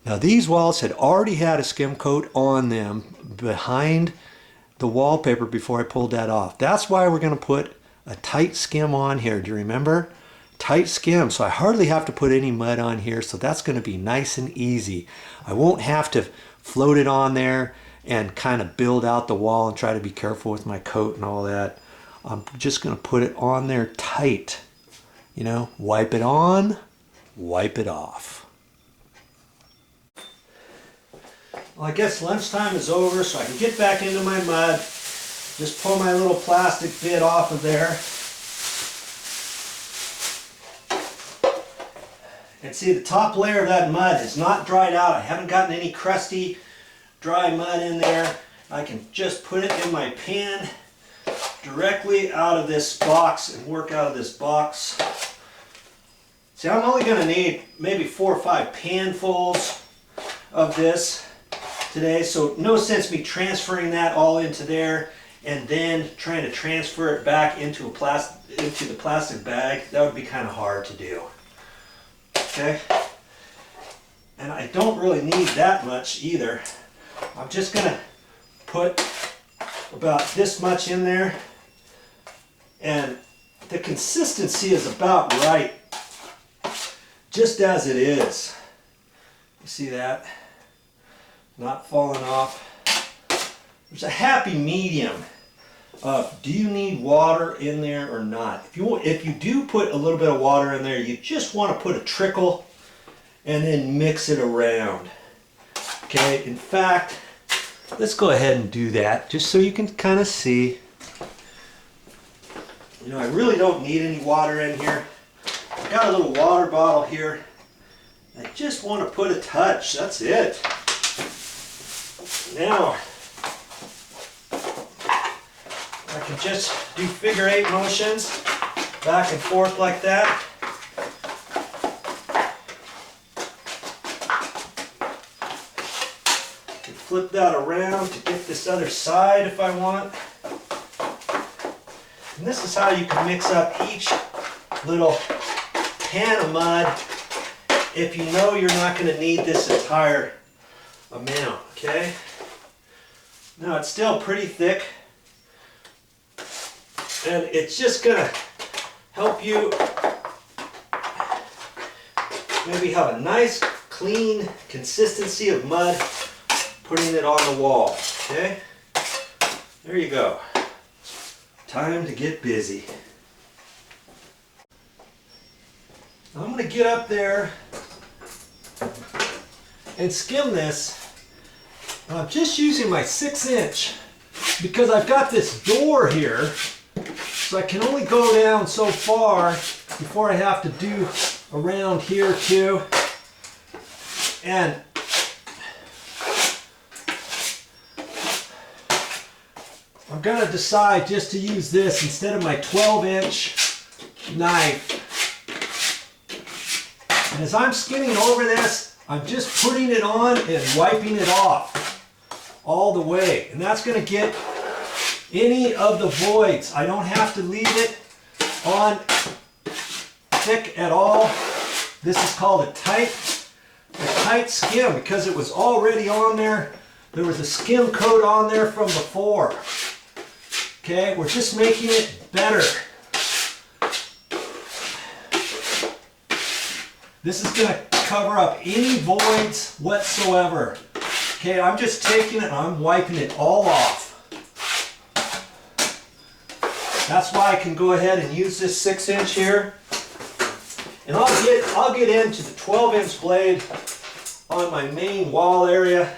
Now these walls had already had a skim coat on them behind the wallpaper before I pulled that off. That's why we're going to put a tight skim on here. Do you remember? Tight skim, so I hardly have to put any mud on here, so that's going to be nice and easy. I won't have to float it on there and kind of build out the wall and try to be careful with my coat and all that. I'm just going to put it on there tight. You know, wipe it on, wipe it off. Well, I guess lunchtime is over, so I can get back into my mud. Just pull my little plastic bit off of there. And see, the top layer of that mud is not dried out. I haven't gotten any crusty, dry mud in there. I can just put it in my pan directly out of this box and work out of this box. See, I'm only going to need maybe 4 or 5 panfuls of this today, so no sense me transferring that all into there and then trying to transfer it back into the plastic bag. That would be kind of hard to do. Okay, and I don't really need that much either. I'm just gonna put about this much in there, and the consistency is about right, just as it is. You see that? Not falling off. There's a happy medium of, do you need water in there or not? If you do put a little bit of water in there, you just want to put a trickle and then mix it around. Okay, in fact, let's go ahead and do that just so you can kind of see. You know, I really don't need any water in here. I've got a little water bottle here. I just want to put a touch, that's it. Now, I can just do figure 8 motions, back and forth like that. Can flip that around to get this other side if I want. And this is how you can mix up each little pan of mud if you know you're not going to need this entire amount, okay? Now it's still pretty thick, and it's just going to help you maybe have a nice clean consistency of mud putting it on the wall, okay? There you go. Time to get busy. I'm going to get up there and skim this. I'm just using my 6" because I've got this door here, so I can only go down so far before I have to do around here too. And I'm going to decide just to use this instead of my 12" knife. And as I'm skimming over this, I'm just putting it on and wiping it off all the way. And that's going to get any of the voids. I don't have to leave it on thick at all. This is called a tight skim because it was already on there. There was a skim coat on there from before. Okay, we're just making it better. This is going to cover up any voids whatsoever. Okay, I'm just taking it and I'm wiping it all off. That's why I can go ahead and use this 6" here. And I'll get into the 12" blade on my main wall area.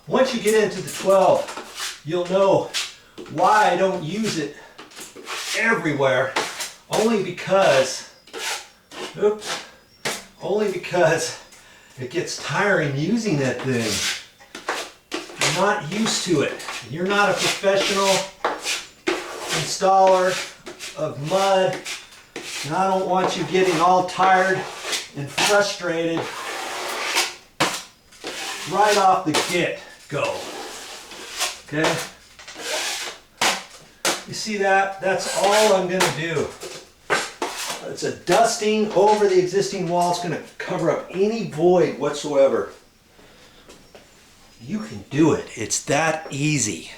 Once you get into the 12, you'll know why I don't use it everywhere. Only because it gets tiring using that thing. You're not used to it. You're not a professional installer of mud, and I don't want you getting all tired and frustrated right off the get-go. Okay? You see that? That's all I'm going to do. It's a dusting over the existing wall. It's going to cover up any void whatsoever. You can do it. It's that easy.